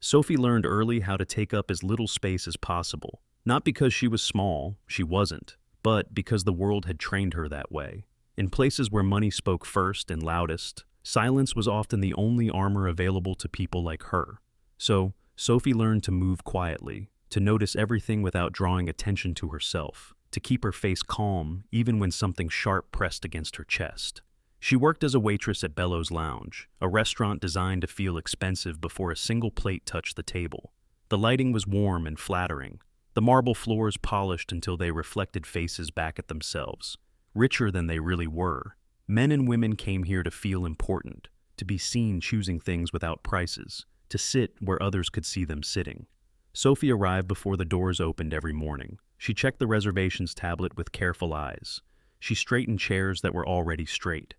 Sophie learned early how to take up as little space as possible, not because she was small, she wasn't, but because the world had trained her that way. In places where money spoke first and loudest, silence was often the only armor available to people like her. So, Sophie learned to move quietly, to notice everything without drawing attention to herself, to keep her face calm even when something sharp pressed against her chest. She worked as a waitress at Bellows Lounge, a restaurant designed to feel expensive before a single plate touched the table. The lighting was warm and flattering, the marble floors polished until they reflected faces back at themselves, richer than they really were. Men and women came here to feel important, to be seen choosing things without prices, to sit where others could see them sitting. Sophie arrived before the doors opened every morning. She checked the reservations tablet with careful eyes. She straightened chairs that were already straight.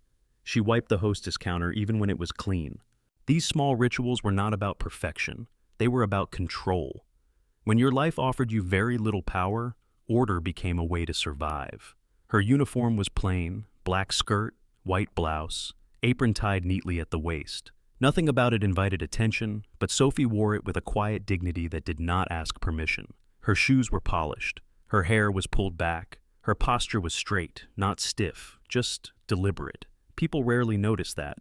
She wiped the hostess counter even when it was clean. These small rituals were not about perfection. They were about control. When your life offered you very little power, order became a way to survive. Her uniform was plain, black skirt, white blouse, apron tied neatly at the waist. Nothing about it invited attention, but Sophie wore it with a quiet dignity that did not ask permission. Her shoes were polished. Her hair was pulled back. Her posture was straight, not stiff, just deliberate. People rarely noticed that.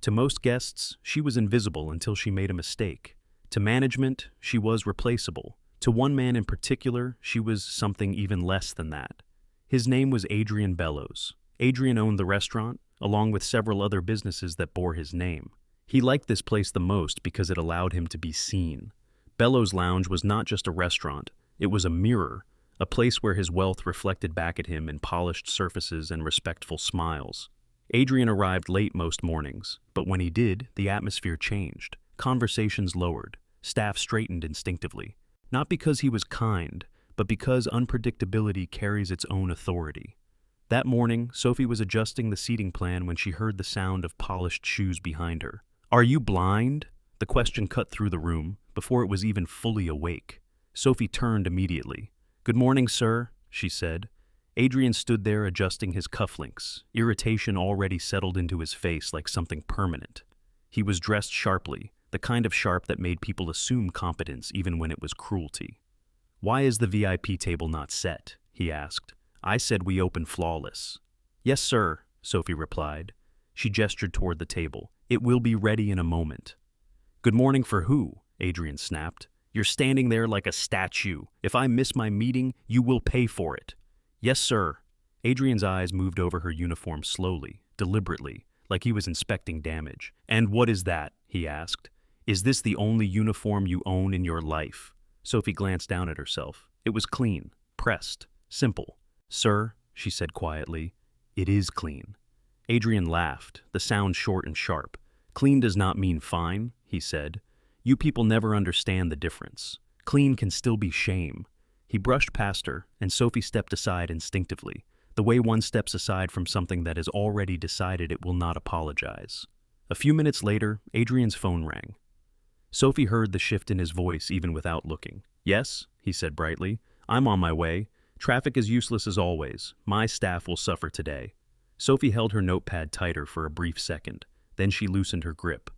To most guests, she was invisible until she made a mistake. To management, she was replaceable. To one man in particular, she was something even less than that. His name was Adrian Bellows. Adrian owned the restaurant, along with several other businesses that bore his name. He liked this place the most because it allowed him to be seen. Bellows Lounge was not just a restaurant, it was a mirror, a place where his wealth reflected back at him in polished surfaces and respectful smiles. Adrian arrived late most mornings, but when he did, the atmosphere changed. Conversations lowered. Staff straightened instinctively. Not because he was kind, but because unpredictability carries its own authority. That morning, Sophie was adjusting the seating plan when she heard the sound of polished shoes behind her. "Are you blind?" The question cut through the room, before it was even fully awake. Sophie turned immediately. "Good morning, sir," she said. Adrian stood there adjusting his cufflinks, irritation already settled into his face like something permanent. He was dressed sharply, the kind of sharp that made people assume competence even when it was cruelty. "Why is the VIP table not set?" he asked. "I said we open flawless." "Yes, sir," Sophie replied. She gestured toward the table. "It will be ready in a moment." "Good morning for who?" Adrian snapped. "You're standing there like a statue. If I miss my meeting, you will pay for it." "Yes, sir." Adrian's eyes moved over her uniform slowly, deliberately, like he was inspecting damage. "And what is that?" he asked. "Is this the only uniform you own in your life?" Sophie glanced down at herself. It was clean, pressed, simple. "Sir," she said quietly, "it is clean." Adrian laughed, the sound short and sharp. "Clean does not mean fine," he said. "You people never understand the difference. Clean can still be shame." He brushed past her, and Sophie stepped aside instinctively, the way one steps aside from something that has already decided it will not apologize. A few minutes later, Adrian's phone rang. Sophie heard the shift in his voice even without looking. "Yes," he said brightly. "I'm on my way. Traffic is useless as always. My staff will suffer today." Sophie held her notepad tighter for a brief second. Then she loosened her grip.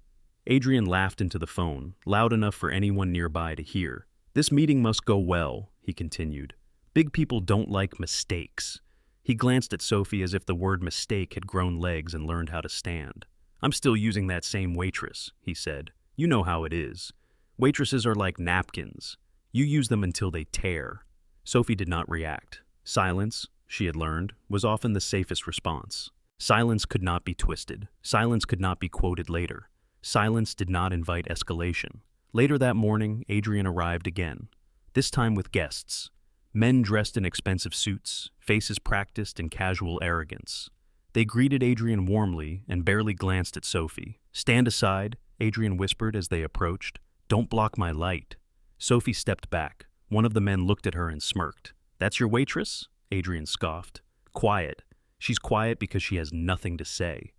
Adrian laughed into the phone, loud enough for anyone nearby to hear. "This meeting must go well," he continued. "Big people don't like mistakes." He glanced at Sophie as if the word mistake had grown legs and learned how to stand. "I'm still using that same waitress," he said. "You know how it is. Waitresses are like napkins. You use them until they tear." Sophie did not react. Silence, she had learned, was often the safest response. Silence could not be twisted. Silence could not be quoted later. Silence did not invite escalation. Later that morning, Adrian arrived again, this time with guests. Men dressed in expensive suits, faces practiced in casual arrogance. They greeted Adrian warmly and barely glanced at Sophie. "Stand aside," Adrian whispered as they approached. "Don't block my light." Sophie stepped back. One of the men looked at her and smirked. "That's your waitress?" Adrian scoffed. "Quiet. She's quiet because she has nothing to say.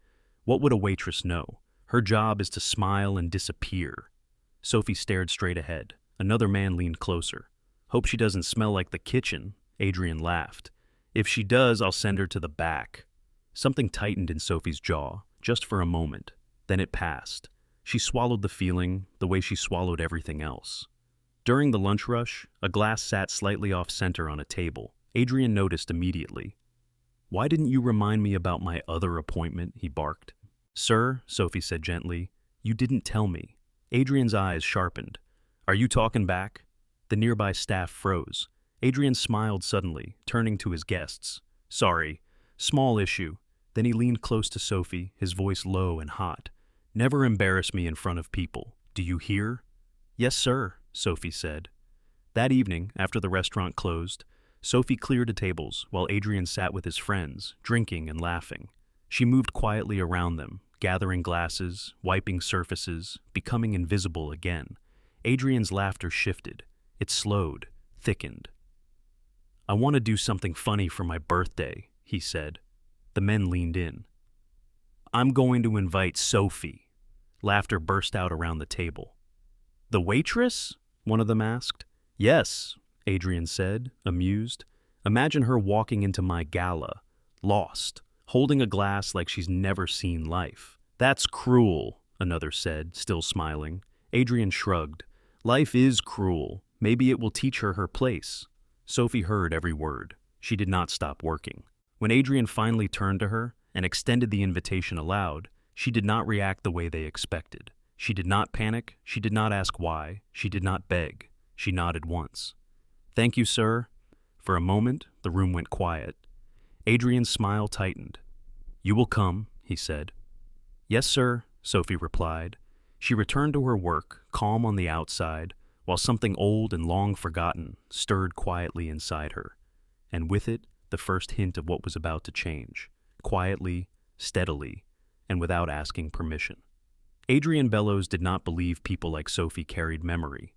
What would a waitress know? Her job is to smile and disappear." Sophie stared straight ahead. Another man leaned closer. "Hope she doesn't smell like the kitchen," Adrian laughed. "If she does, I'll send her to the back." Something tightened in Sophie's jaw, just for a moment. Then it passed. She swallowed the feeling the way she swallowed everything else. During the lunch rush, a glass sat slightly off-center on a table. Adrian noticed immediately. "Why didn't you remind me about my other appointment?" he barked. "Sir," Sophie said gently, "you didn't tell me." Adrian's eyes sharpened. "Are you talking back?" The nearby staff froze. Adrian smiled suddenly, turning to his guests. "Sorry. Small issue." Then he leaned close to Sophie, his voice low and hot. "Never embarrass me in front of people. Do you hear?" "Yes, sir," Sophie said. That evening, after the restaurant closed, Sophie cleared the tables while Adrian sat with his friends, drinking and laughing. She moved quietly around them, gathering glasses, wiping surfaces, becoming invisible again. Adrian's laughter shifted. It slowed, thickened. "I want to do something funny for my birthday," he said. The men leaned in. "I'm going to invite Sophie." Laughter burst out around the table. "The waitress?" one of them asked. "Yes," Adrian said, amused. "Imagine her walking into my gala, lost, holding a glass like she's never seen life." "That's cruel," another said, still smiling. Adrian shrugged. "Life is cruel. Maybe it will teach her her place." Sophie heard every word. She did not stop working. When Adrian finally turned to her and extended the invitation aloud, she did not react the way they expected. She did not panic. She did not ask why. She did not beg. She nodded once. "Thank you, sir." For a moment, the room went quiet. Adrian's smile tightened. "You will come," he said. "Yes, sir," Sophie replied. She returned to her work, calm on the outside, while something old and long forgotten stirred quietly inside her. And with it, the first hint of what was about to change, quietly, steadily, and without asking permission. Adrian Bellows did not believe people like Sophie carried memory.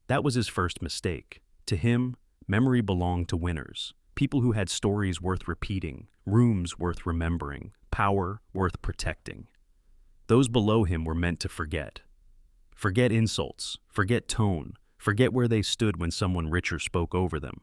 That was his first mistake. To him, memory belonged to winners, people who had stories worth repeating, rooms worth remembering, power worth protecting. Those below him were meant to forget. Forget insults, forget tone, forget where they stood when someone richer spoke over them.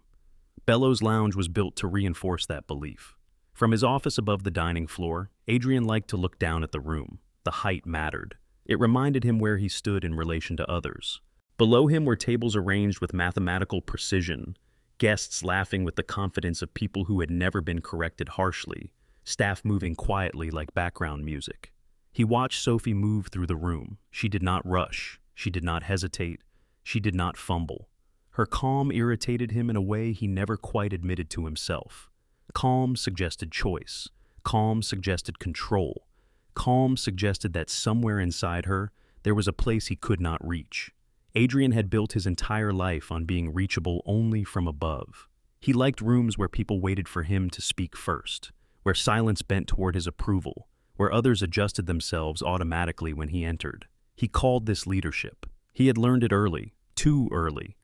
Bellows Lounge was built to reinforce that belief. From his office above the dining floor, Adrian liked to look down at the room. The height mattered. It reminded him where he stood in relation to others. Below him were tables arranged with mathematical precision, guests laughing with the confidence of people who had never been corrected harshly, staff moving quietly like background music. He watched Sophie move through the room. She did not rush. She did not hesitate. She did not fumble. Her calm irritated him in a way he never quite admitted to himself. Calm suggested choice. Calm suggested control. Calm suggested that somewhere inside her, there was a place he could not reach. Adrian had built his entire life on being reachable only from above. He liked rooms where people waited for him to speak first, where silence bent toward his approval, where others adjusted themselves automatically when he entered. He called this leadership. He had learned it early, too early.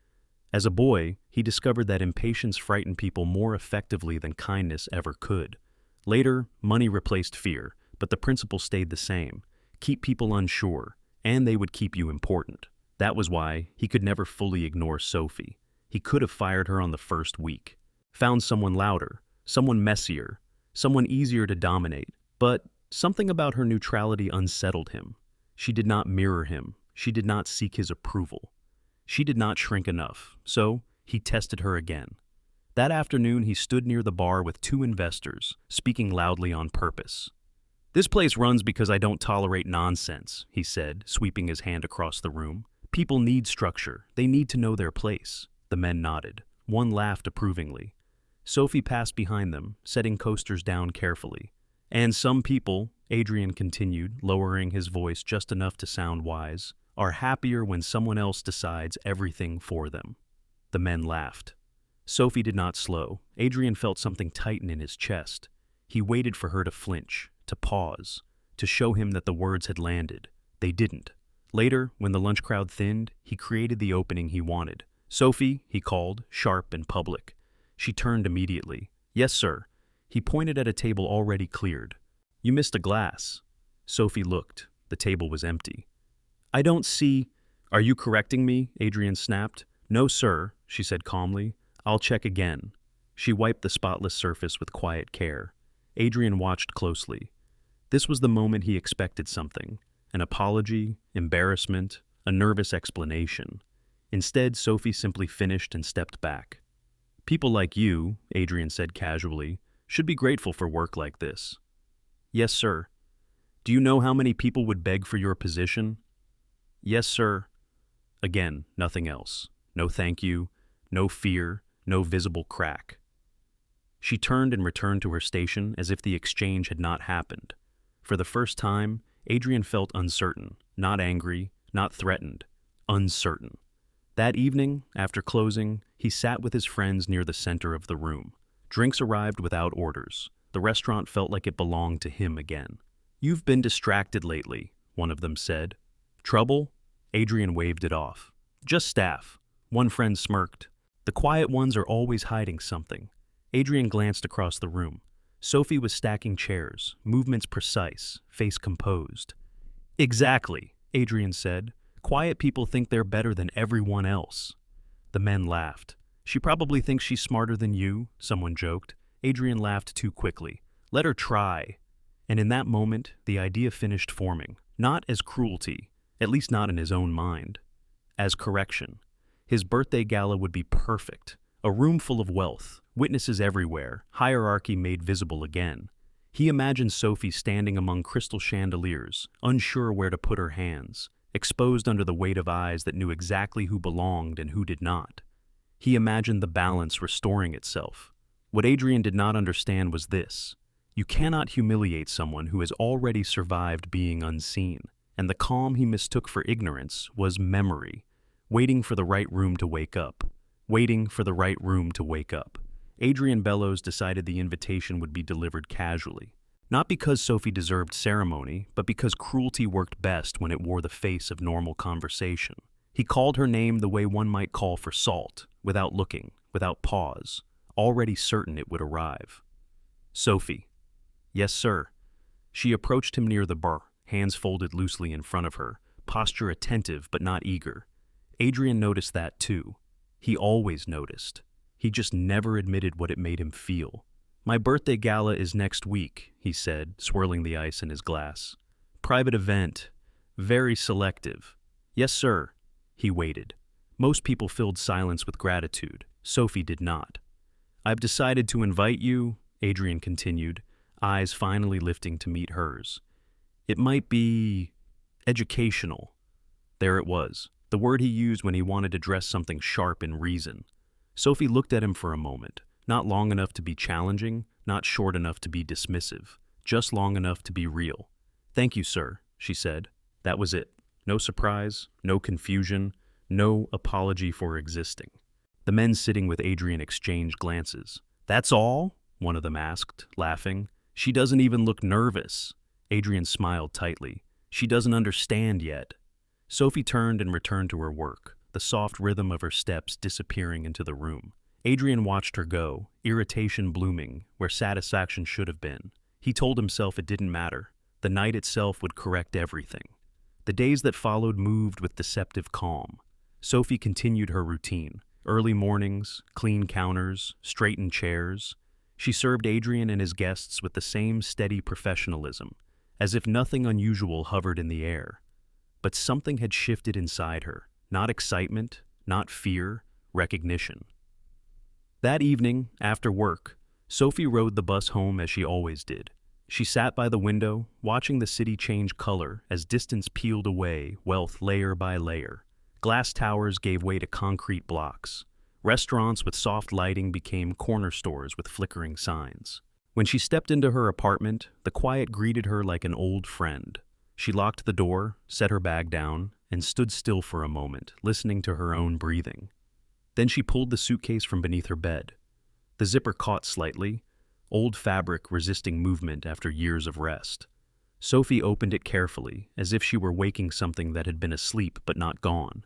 As a boy, he discovered that impatience frightened people more effectively than kindness ever could. Later, money replaced fear, but the principle stayed the same. Keep people unsure, and they would keep you important. That was why he could never fully ignore Sophie. He could have fired her on the first week, found someone louder, someone messier, someone easier to dominate. But something about her neutrality unsettled him. She did not mirror him. She did not seek his approval. She did not shrink enough, so he tested her again. That afternoon, he stood near the bar with two investors, speaking loudly on purpose. "This place runs because I don't tolerate nonsense," he said, sweeping his hand across the room. "People need structure. They need to know their place." The men nodded. One laughed approvingly. Sophie passed behind them, setting coasters down carefully. "And some people," Adrian continued, lowering his voice just enough to sound wise, "are happier when someone else decides everything for them." The men laughed. Sophie did not slow. Adrian felt something tighten in his chest. He waited for her to flinch, to pause, to show him that the words had landed. They didn't. Later, when the lunch crowd thinned, he created the opening he wanted. "Sophie," he called, sharp and public. She turned immediately. "Yes, sir." He pointed at a table already cleared. "You missed a glass." Sophie looked. The table was empty. "I don't see—" "Are you correcting me?" Adrian snapped. "No, sir," she said calmly. "I'll check again." She wiped the spotless surface with quiet care. Adrian watched closely. This was the moment he expected something. an apology, embarrassment, a nervous explanation. Instead, Sophie simply finished and stepped back. People like you, Adrian said casually, should be grateful for work like this. Yes, sir. Do you know how many people would beg for your position? Yes, sir. Again, nothing else. No thank you, no fear, no visible crack. She turned and returned to her station as if the exchange had not happened. For the first time, Adrian felt uncertain, not angry, not threatened, uncertain. That evening, after closing, he sat with his friends near the center of the room. Drinks arrived without orders. The restaurant felt like it belonged to him again. You've been distracted lately, one of them said. Trouble? Adrian waved it off. Just staff. One friend smirked. The quiet ones are always hiding something. Adrian glanced across the room. Sophie was stacking chairs, movements precise, face composed. Exactly, Adrian said. Quiet people think they're better than everyone else. The men laughed. She probably thinks she's smarter than you, someone joked. Adrian laughed too quickly. Let her try. And in that moment, the idea finished forming, not as cruelty, at least not in his own mind, as correction. His birthday gala would be perfect. A room full of wealth, witnesses everywhere, hierarchy made visible again. He imagined Sophie standing among crystal chandeliers, unsure where to put her hands, exposed under the weight of eyes that knew exactly who belonged and who did not. He imagined the balance restoring itself. What Adrian did not understand was this. You cannot humiliate someone who has already survived being unseen, and the calm he mistook for ignorance was memory, waiting for the right room to wake up. Waiting for the right room to wake up. Adrian Bellows decided the invitation would be delivered casually. Not because Sophie deserved ceremony, but because cruelty worked best when it wore the face of normal conversation. He called her name the way one might call for salt, without looking, without pause, already certain it would arrive. Sophie. Yes, sir. She approached him near the bar, hands folded loosely in front of her, posture attentive but not eager. Adrian noticed that too. He always noticed. He just never admitted what it made him feel. My birthday gala is next week, he said, swirling the ice in his glass. Private event. Very selective. Yes, sir. He waited. Most people filled silence with gratitude. Sophie did not. I've decided to invite you, Adrian continued, eyes finally lifting to meet hers. It might be educational. There it was. The word he used when he wanted to dress something sharp in reason. Sophie looked at him for a moment, not long enough to be challenging, not short enough to be dismissive, just long enough to be real. Thank you, sir, she said. That was it. No surprise, no confusion, no apology for existing. The men sitting with Adrian exchanged glances. That's all? One of them asked, laughing. She doesn't even look nervous. Adrian smiled tightly. She doesn't understand yet. Sophie turned and returned to her work, the soft rhythm of her steps disappearing into the room. Adrian watched her go, irritation blooming where satisfaction should have been. He told himself it didn't matter. The night itself would correct everything. The days that followed moved with deceptive calm. Sophie continued her routine. Early mornings, clean counters, straightened chairs. She served Adrian and his guests with the same steady professionalism, as if nothing unusual hovered in the air. But something had shifted inside her. Not excitement, not fear, recognition. That evening, after work, Sophie rode the bus home as she always did. She sat by the window, watching the city change color as distance peeled away, wealth layer by layer. Glass towers gave way to concrete blocks. Restaurants with soft lighting became corner stores with flickering signs. When she stepped into her apartment, the quiet greeted her like an old friend. She locked the door, set her bag down, and stood still for a moment, listening to her own breathing. Then she pulled the suitcase from beneath her bed. The zipper caught slightly, old fabric resisting movement after years of rest. Sophie opened it carefully, as if she were waking something that had been asleep but not gone.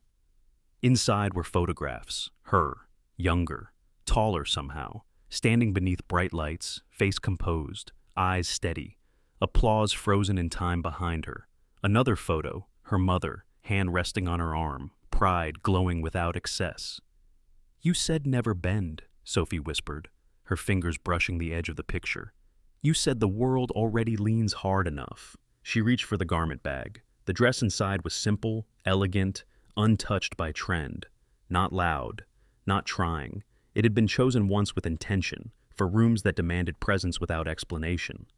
Inside were photographs, her, younger, taller somehow, standing beneath bright lights, face composed, eyes steady, applause frozen in time behind her. Another photo, her mother, hand resting on her arm, pride glowing without excess. You said never bend, Sophie whispered, her fingers brushing the edge of the picture. You said the world already leans hard enough. She reached for the garment bag. The dress inside was simple, elegant, untouched by trend. Not loud, not trying. It had been chosen once with intention, for rooms that demanded presence without explanation.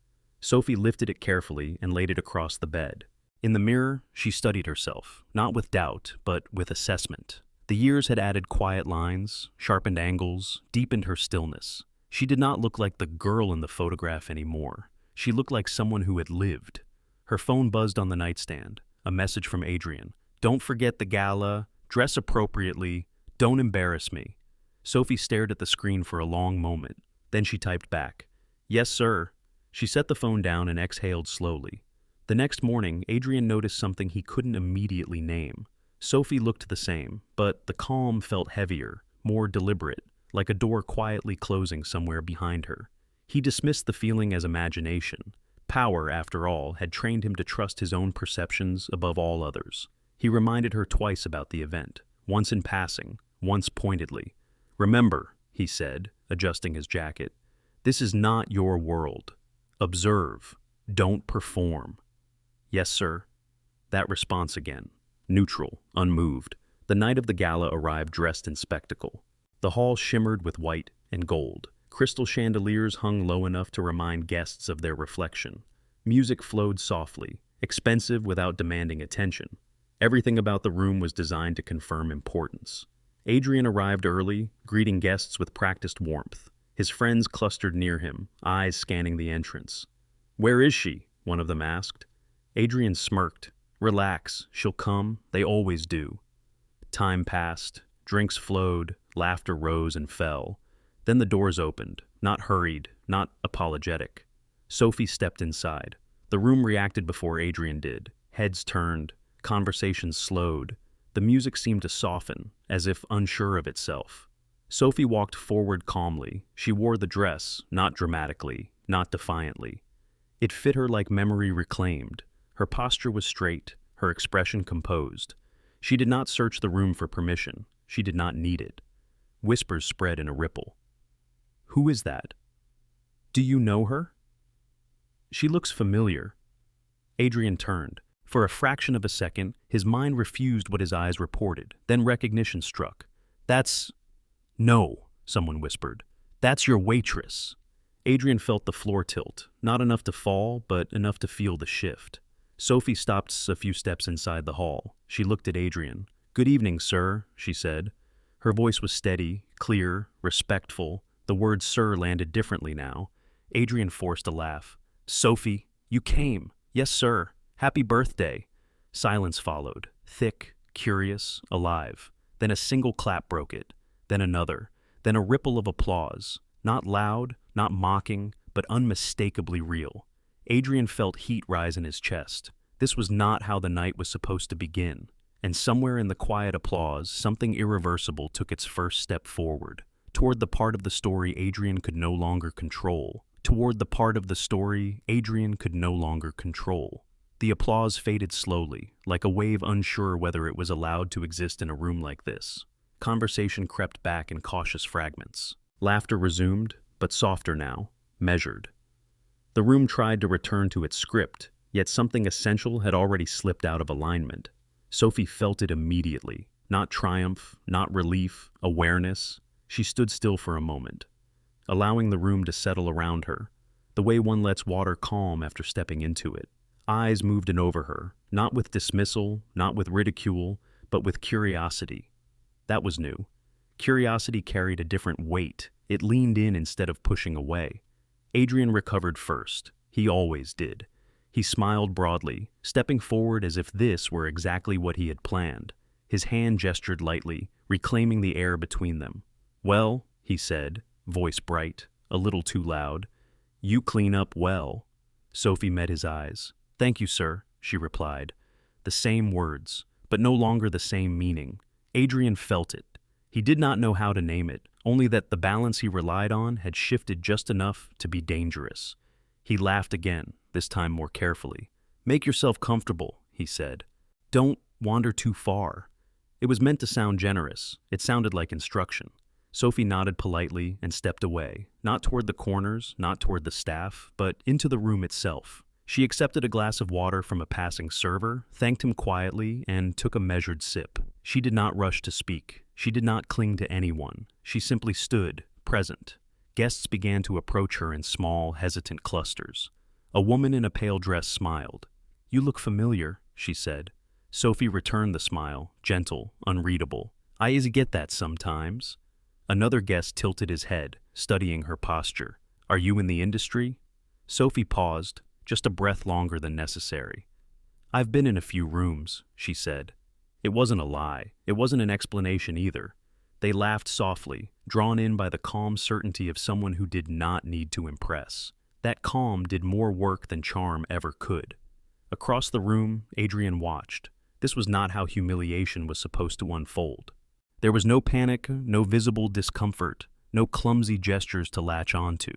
Sophie lifted it carefully and laid it across the bed. In the mirror, she studied herself, not with doubt, but with assessment. The years had added quiet lines, sharpened angles, deepened her stillness. She did not look like the girl in the photograph anymore. She looked like someone who had lived. Her phone buzzed on the nightstand. A message from Adrian. "Don't forget the gala. Dress appropriately. Don't embarrass me." Sophie stared at the screen for a long moment. Then she typed back, "Yes, sir." She set the phone down and exhaled slowly. The next morning, Adrian noticed something he couldn't immediately name. Sophie looked the same, but the calm felt heavier, more deliberate, like a door quietly closing somewhere behind her. He dismissed the feeling as imagination. Power, after all, had trained him to trust his own perceptions above all others. He reminded her twice about the event, once in passing, once pointedly. "Remember," he said, adjusting his jacket, "this is not your world. Observe. Don't perform." "Yes, sir." That response again. Neutral, unmoved. The night of the gala arrived dressed in spectacle. The hall shimmered with white and gold. Crystal chandeliers hung low enough to remind guests of their reflection. Music flowed softly, expensive without demanding attention. Everything about the room was designed to confirm importance. Adrian arrived early, greeting guests with practiced warmth. His friends clustered near him, eyes scanning the entrance. "Where is she?" one of them asked. Adrian smirked. "Relax, she'll come, they always do." Time passed, drinks flowed, laughter rose and fell. Then the doors opened, not hurried, not apologetic. Sophie stepped inside. The room reacted before Adrian did. Heads turned, conversations slowed. The music seemed to soften, as if unsure of itself. Sophie walked forward calmly. She wore the dress, not dramatically, not defiantly. It fit her like memory reclaimed. Her posture was straight, her expression composed. She did not search the room for permission. She did not need it. Whispers spread in a ripple. "Who is that? Do you know her? She looks familiar." Adrian turned. For a fraction of a second, his mind refused what his eyes reported. Then recognition struck. "That's—" "No," someone whispered. "That's your waitress." Adrian felt the floor tilt, not enough to fall, but enough to feel the shift. Sophie stopped a few steps inside the hall. She looked at Adrian. "Good evening, sir," she said. Her voice was steady, clear, respectful. The word "sir" landed differently now. Adrian forced a laugh. "Sophie, you came." "Yes, sir. Happy birthday." Silence followed, thick, curious, alive. Then a single clap broke it. Then another. Then a ripple of applause. Not loud, not mocking, but unmistakably real. Adrian felt heat rise in his chest. This was not how the night was supposed to begin. And somewhere in the quiet applause, something irreversible took its first step forward. Toward the part of the story Adrian could no longer control. Toward the part of the story Adrian could no longer control. The applause faded slowly, like a wave unsure whether it was allowed to exist in a room like this. Conversation crept back in cautious fragments. Laughter resumed, but softer now, measured. The room tried to return to its script, yet something essential had already slipped out of alignment. Sophie felt it immediately. Not triumph, not relief, awareness. She stood still for a moment, allowing the room to settle around her, the way one lets water calm after stepping into it. Eyes moved in over her, not with dismissal, not with ridicule, but with curiosity. That was new. Curiosity carried a different weight. It leaned in instead of pushing away. Adrian recovered first. He always did. He smiled broadly, stepping forward as if this were exactly what he had planned. His hand gestured lightly, reclaiming the air between them. "Well," he said, voice bright, a little too loud, "you clean up well." Sophie met his eyes. "Thank you, sir," she replied. The same words, but no longer the same meaning. Adrian felt it. He did not know how to name it, only that the balance he relied on had shifted just enough to be dangerous. He laughed again, this time more carefully. "Make yourself comfortable," he said. "Don't wander too far." It was meant to sound generous. It sounded like instruction. Sophie nodded politely and stepped away, not toward the corners, not toward the staff, but into the room itself. She accepted a glass of water from a passing server, thanked him quietly, and took a measured sip. She did not rush to speak. She did not cling to anyone. She simply stood, present. Guests began to approach her in small, hesitant clusters. A woman in a pale dress smiled. "You look familiar," she said. Sophie returned the smile, gentle, unreadable. "I get that sometimes." Another guest tilted his head, studying her posture. "Are you in the industry?" Sophie paused, just a breath longer than necessary. "I've been in a few rooms," she said. It wasn't a lie. It wasn't an explanation either. They laughed softly, drawn in by the calm certainty of someone who did not need to impress. That calm did more work than charm ever could. Across the room, Adrian watched. This was not how humiliation was supposed to unfold. There was no panic, no visible discomfort, no clumsy gestures to latch onto.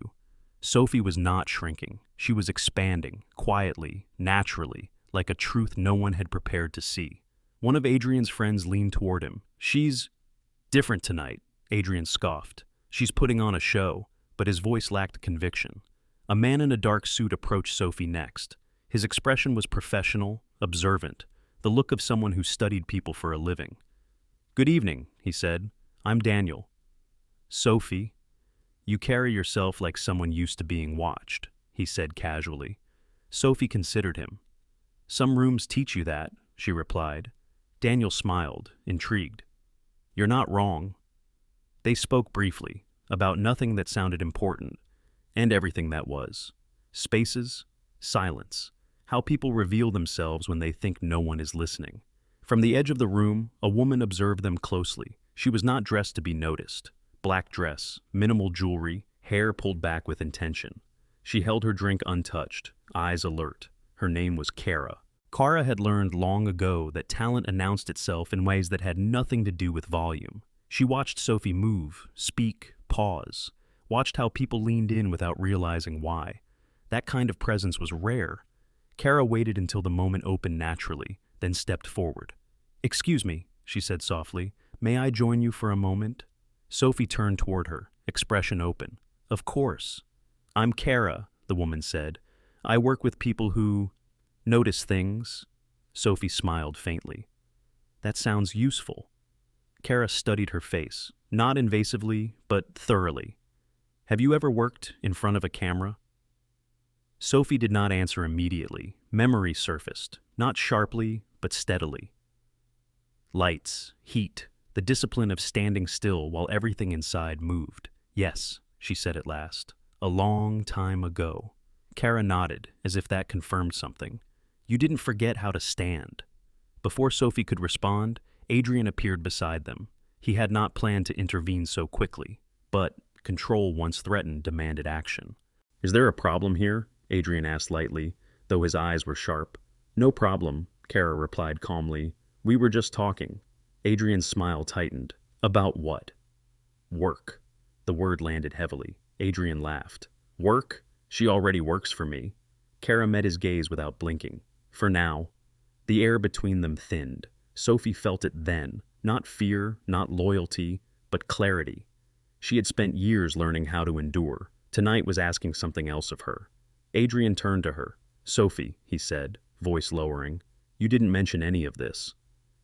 Sophie was not shrinking. She was expanding, quietly, naturally, like a truth no one had prepared to see. One of Adrian's friends leaned toward him. "She's different tonight," Adrian scoffed. "She's putting on a show," but his voice lacked conviction. A man in a dark suit approached Sophie next. His expression was professional, observant, the look of someone who studied people for a living. "Good evening," he said. "I'm Daniel." "Sophie, you carry yourself like someone used to being watched," he said casually. Sophie considered him. "Some rooms teach you that," she replied. Daniel smiled, intrigued. "You're not wrong." They spoke briefly, about nothing that sounded important, and everything that was. Spaces, silence, how people reveal themselves when they think no one is listening. From the edge of the room, a woman observed them closely. She was not dressed to be noticed. Black dress, minimal jewelry, hair pulled back with intention. She held her drink untouched, eyes alert. Her name was Kara. Kara had learned long ago that talent announced itself in ways that had nothing to do with volume. She watched Sophie move, speak, pause, watched how people leaned in without realizing why. That kind of presence was rare. Kara waited until the moment opened naturally, then stepped forward. "Excuse me," she said softly. "May I join you for a moment?" Sophie turned toward her, expression open. "Of course." "I'm Kara," the woman said. "I work with people who notice things." Sophie smiled faintly. "That sounds useful." Kara studied her face, not invasively, but thoroughly. "Have you ever worked in front of a camera?" Sophie did not answer immediately. Memory surfaced, not sharply, but steadily. Lights, heat, the discipline of standing still while everything inside moved. "Yes," she said at last. "A long time ago." Kara nodded, as if that confirmed something. "You didn't forget how to stand." Before Sophie could respond, Adrian appeared beside them. He had not planned to intervene so quickly, but control once threatened demanded action. "Is there a problem here?" Adrian asked lightly, though his eyes were sharp. "No problem," Kara replied calmly. "We were just talking." Adrian's smile tightened. "About what?" "Work." The word landed heavily. Adrian laughed. "Work? She already works for me." Kara met his gaze without blinking. "For now." The air between them thinned. Sophie felt it then. Not fear, not loyalty, but clarity. She had spent years learning how to endure. Tonight was asking something else of her. Adrian turned to her. "Sophie," he said, voice lowering, "you didn't mention any of this."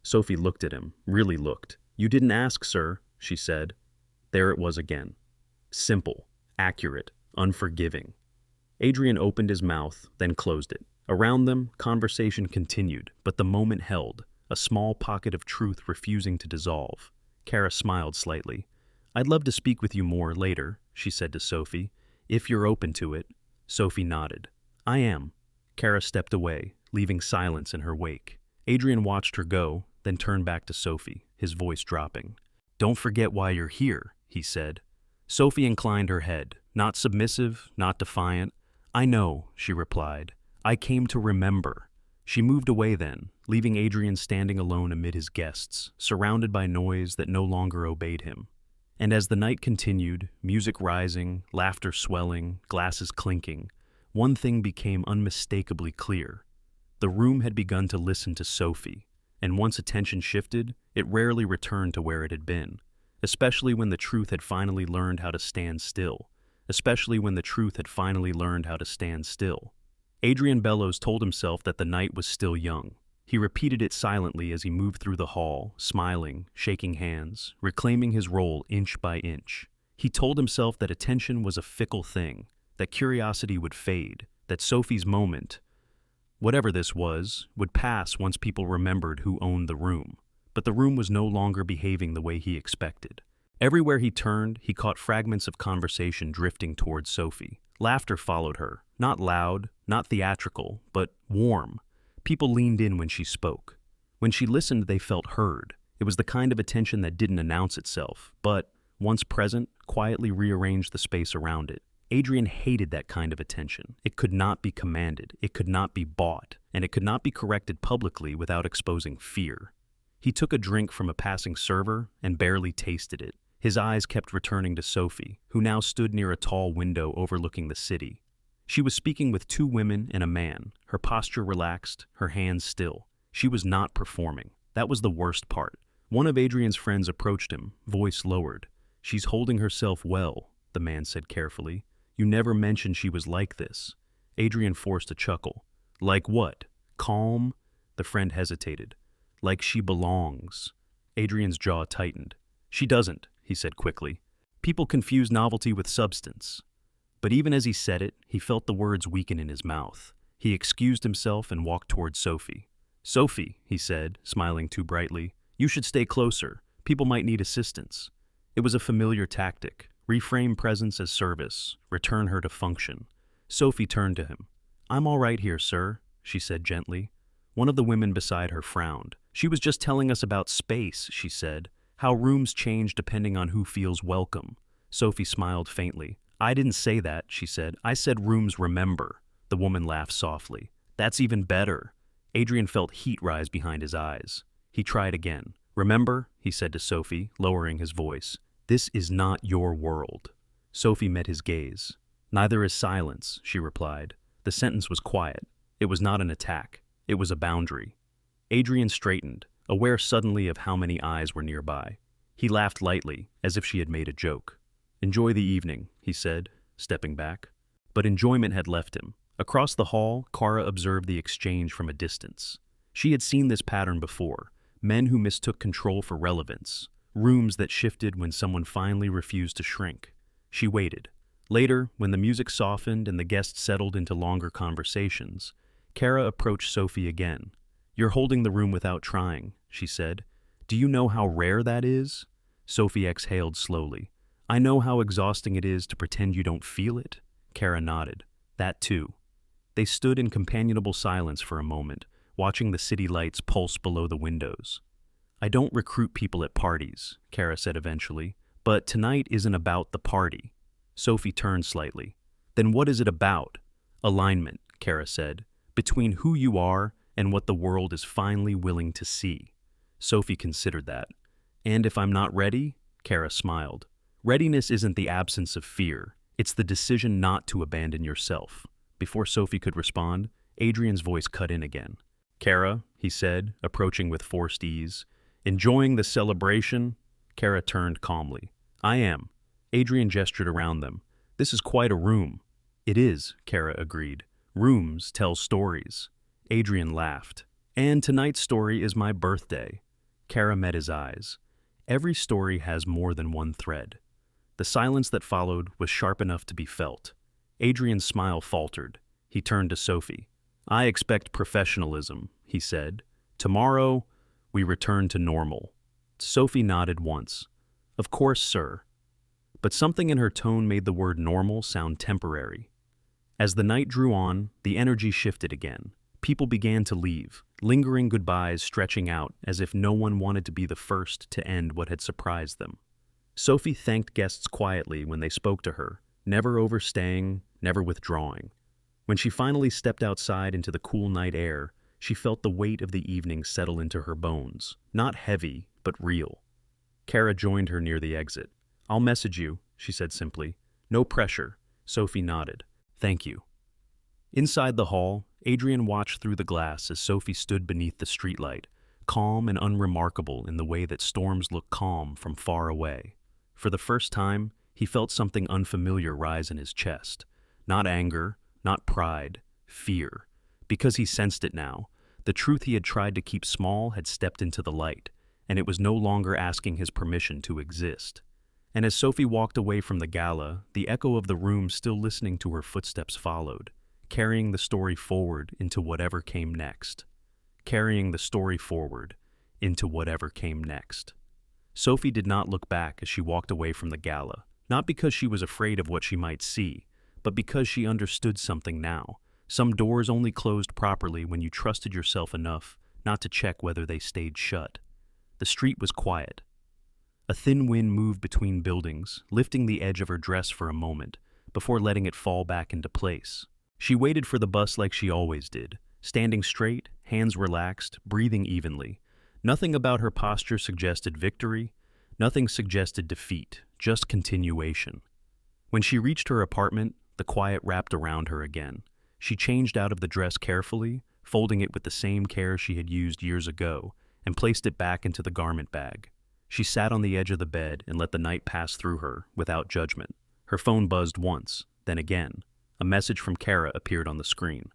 Sophie looked at him, really looked. "You didn't ask, sir," she said. There it was again. Simple, accurate, unforgiving. Adrian opened his mouth, then closed it. Around them, conversation continued, but the moment held, a small pocket of truth refusing to dissolve. Kara smiled slightly. "I'd love to speak with you more later," she said to Sophie, "if you're open to it." Sophie nodded. "I am." Kara stepped away, leaving silence in her wake. Adrian watched her go, then turned back to Sophie, his voice dropping. "Don't forget why you're here," he said. Sophie inclined her head, not submissive, not defiant. "I know," she replied. "I came to remember." She moved away then, leaving Adrian standing alone amid his guests, surrounded by noise that no longer obeyed him. And as the night continued, music rising, laughter swelling, glasses clinking, one thing became unmistakably clear. The room had begun to listen to Sophie, and once attention shifted, it rarely returned to where it had been, especially when the truth had finally learned how to stand still, especially when the truth had finally learned how to stand still. Adrian Bellows told himself that the night was still young. He repeated it silently as he moved through the hall, smiling, shaking hands, reclaiming his role inch by inch. He told himself that attention was a fickle thing, that curiosity would fade, that Sophie's moment, whatever this was, would pass once people remembered who owned the room. But the room was no longer behaving the way he expected. Everywhere he turned, he caught fragments of conversation drifting towards Sophie. Laughter followed her, not loud, not theatrical, but warm. People leaned in when she spoke. When she listened, they felt heard. It was the kind of attention that didn't announce itself, but, once present, quietly rearranged the space around it. Adrian hated that kind of attention. It could not be commanded, it could not be bought, and it could not be corrected publicly without exposing fear. He took a drink from a passing server and barely tasted it. His eyes kept returning to Sophie, who now stood near a tall window overlooking the city. She was speaking with two women and a man, her posture relaxed, her hands still. She was not performing. That was the worst part. One of Adrian's friends approached him, voice lowered. "She's holding herself well," the man said carefully. "You never mentioned she was like this." Adrian forced a chuckle. "Like what? Calm?" The friend hesitated. "Like she belongs." Adrian's jaw tightened. "She doesn't," he said quickly. People confuse novelty with substance. But even as he said it, he felt the words weaken in his mouth. He excused himself and walked towards Sophie. "Sophie," he said, smiling too brightly, "you should stay closer. People might need assistance." It was a familiar tactic. Reframe presence as service, return her to function. Sophie turned to him. "I'm all right here, sir," she said gently. One of the women beside her frowned. "She was just telling us about space," she said, "how rooms change depending on who feels welcome." Sophie smiled faintly. "I didn't say that," she said. "I said rooms remember." The woman laughed softly. "That's even better." Adrian felt heat rise behind his eyes. He tried again. "Remember," he said to Sophie, lowering his voice, "this is not your world." Sophie met his gaze. "Neither is silence," she replied. The sentence was quiet. It was not an attack. It was a boundary. Adrian straightened, aware suddenly of how many eyes were nearby. He laughed lightly, as if she had made a joke. "Enjoy the evening," he said, stepping back. But enjoyment had left him. Across the hall, Kara observed the exchange from a distance. She had seen this pattern before. Men who mistook control for relevance. Rooms that shifted when someone finally refused to shrink. She waited. Later, when the music softened and the guests settled into longer conversations, Kara approached Sophie again. "You're holding the room without trying," she said. "Do you know how rare that is?" Sophie exhaled slowly. "I know how exhausting it is to pretend you don't feel it." Kara nodded. "That too." They stood in companionable silence for a moment, watching the city lights pulse below the windows. "I don't recruit people at parties," Kara said eventually, "but tonight isn't about the party." Sophie turned slightly. "Then what is it about?" "Alignment," Kara said, "between who you are and what the world is finally willing to see." Sophie considered that. "And if I'm not ready?" Kara smiled. "Readiness isn't the absence of fear. It's the decision not to abandon yourself." Before Sophie could respond, Adrian's voice cut in again. "Kara," he said, approaching with forced ease, "enjoying the celebration?" Kara turned calmly. "I am." Adrian gestured around them. "This is quite a room." "It is," Kara agreed. "Rooms tell stories." Adrian laughed. "And tonight's story is my birthday." Kara met his eyes. Every story has more than one thread. The silence that followed was sharp enough to be felt. Adrian's smile faltered. He turned to Sophie. "I expect professionalism," he said. "Tomorrow, we return to normal." Sophie nodded once. "Of course, sir." But something in her tone made the word normal sound temporary. As the night drew on, the energy shifted again. People began to leave, lingering goodbyes stretching out as if no one wanted to be the first to end what had surprised them. Sophie thanked guests quietly when they spoke to her, never overstaying, never withdrawing. When she finally stepped outside into the cool night air, she felt the weight of the evening settle into her bones, not heavy, but real. Kara joined her near the exit. "I'll message you," she said simply. "No pressure." Sophie nodded. "Thank you." Inside the hall, Adrian watched through the glass as Sophie stood beneath the streetlight, calm and unremarkable in the way that storms look calm from far away. For the first time, he felt something unfamiliar rise in his chest. Not anger, not pride, Fear. Because he sensed it now. The truth he had tried to keep small had stepped into the light, and it was no longer asking his permission to exist. And as Sophie walked away from the gala, the echo of the room still listening to her footsteps followed, carrying the story forward into whatever came next. Carrying the story forward into whatever came next. Sophie did not look back as she walked away from the gala, not because she was afraid of what she might see, but because she understood something now. Some doors only closed properly when you trusted yourself enough not to check whether they stayed shut. The street was quiet. A thin wind moved between buildings, lifting the edge of her dress for a moment, before letting it fall back into place. She waited for the bus like she always did, standing straight, hands relaxed, breathing evenly. Nothing about her posture suggested victory, nothing suggested defeat, just continuation. When she reached her apartment, the quiet wrapped around her again. She changed out of the dress carefully, folding it with the same care she had used years ago, and placed it back into the garment bag. She sat on the edge of the bed and let the night pass through her, without judgment. Her phone buzzed once, then again. A message from Kara appeared on the screen.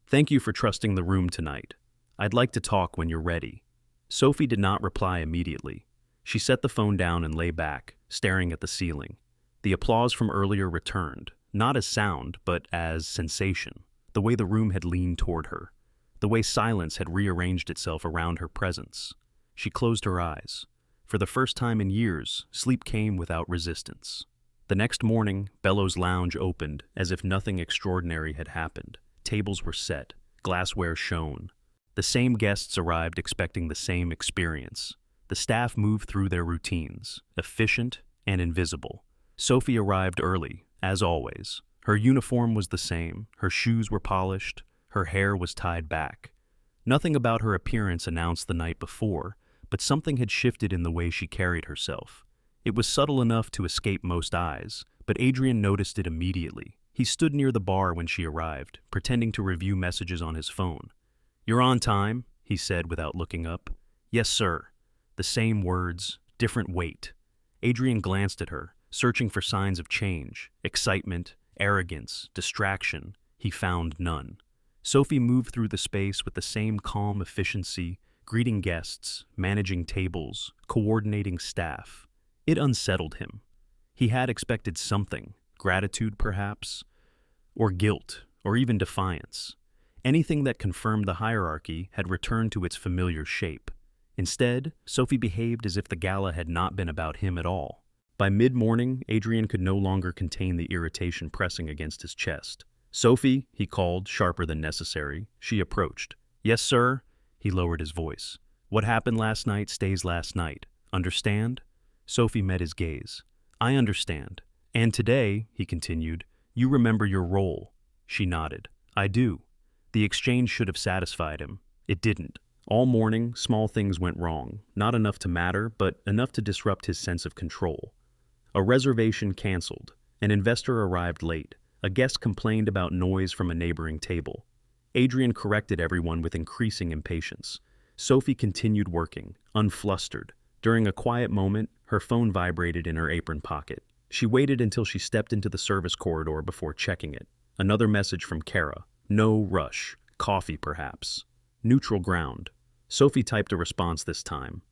"Thank you for trusting the room tonight. I'd like to talk when you're ready." Sophie did not reply immediately. She set the phone down and lay back, staring at the ceiling. The applause from earlier returned, not as sound, but as sensation. The way the room had leaned toward her. The way silence had rearranged itself around her presence. She closed her eyes. For the first time in years, sleep came without resistance. The next morning, Bellows Lounge opened as if nothing extraordinary had happened. Tables were set, glassware shone. The same guests arrived expecting the same experience. The staff moved through their routines, efficient and invisible. Sophie arrived early, as always. Her uniform was the same, her shoes were polished, her hair was tied back. Nothing about her appearance announced the night before, but something had shifted in the way she carried herself. It was subtle enough to escape most eyes, but Adrian noticed it immediately. He stood near the bar when she arrived, pretending to review messages on his phone. "You're on time," he said without looking up. "Yes, sir." The same words, different weight. Adrian glanced at her, searching for signs of change, excitement, arrogance, distraction. He found none. Sophie moved through the space with the same calm efficiency, greeting guests, managing tables, coordinating staff. It unsettled him. He had expected something, gratitude perhaps, or guilt, or even defiance. Anything that confirmed the hierarchy had returned to its familiar shape. Instead, Sophie behaved as if the gala had not been about him at all. By mid-morning, Adrian could no longer contain the irritation pressing against his chest. "Sophie," he called, sharper than necessary. She approached. "Yes, sir?" He lowered his voice. "What happened last night stays last night. Understand?" Sophie met his gaze. "I understand. And today," he continued, "you remember your role." She nodded. "I do." The exchange should have satisfied him. It didn't. All morning, small things went wrong. Not enough to matter, but enough to disrupt his sense of control. A reservation canceled. An investor arrived late. A guest complained about noise from a neighboring table. Adrian corrected everyone with increasing impatience. Sophie continued working, unflustered. During a quiet moment, her phone vibrated in her apron pocket. She waited until she stepped into the service corridor before checking it. Another message from Kara. No rush. Coffee, perhaps. Neutral ground. Sophie typed a response this time.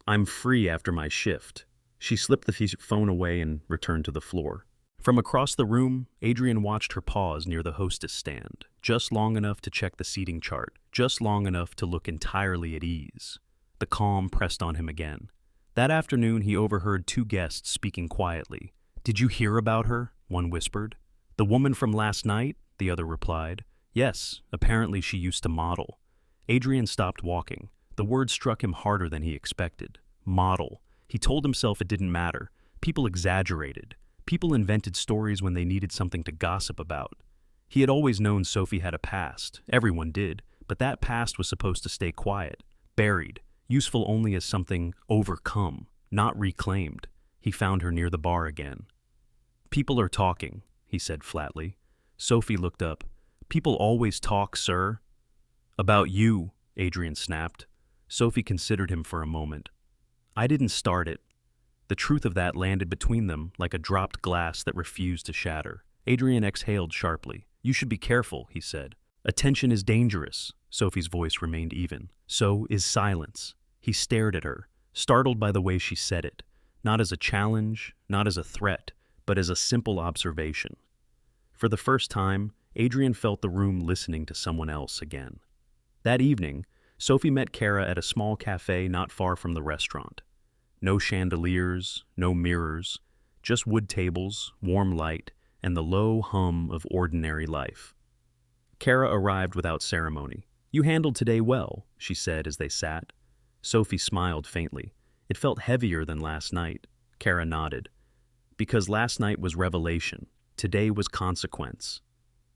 "I'm free after my shift." She slipped the phone away and returned to the floor. From across the room, Adrian watched her pause near the hostess stand, just long enough to check the seating chart, just long enough to look entirely at ease. The calm pressed on him again. That afternoon, he overheard two guests speaking quietly. "Did you hear about her?" one whispered. "The woman from last night?" the other replied. "Yes, apparently she used to model." Adrian stopped walking. The word struck him harder than he expected. Model. He told himself it didn't matter. People exaggerated. People invented stories when they needed something to gossip about. He had always known Sophie had a past. Everyone did. But that past was supposed to stay quiet, buried, useful only as something overcome, not reclaimed. He found her near the bar again. "People are talking," he said flatly. Sophie looked up. "People always talk, sir." "About you," Adrian snapped. Sophie considered him for a moment. "I didn't start it." The truth of that landed between them like a dropped glass that refused to shatter. Adrian exhaled sharply. "You should be careful," he said. Attention is dangerous. Sophie's voice remained even. So is silence. He stared at her, startled by the way she said it, not as a challenge, not as a threat, but as a simple observation. For the first time, Adrian felt the room listening to someone else again. That evening, Sophie met Kara at a small cafe not far from the restaurant. No chandeliers, no mirrors, just wood tables, warm light, and the low hum of ordinary life. Kara arrived without ceremony. "You handled today well," she said as they sat. Sophie smiled faintly. "It felt heavier than last night." Kara nodded. "Because last night was revelation. Today was consequence."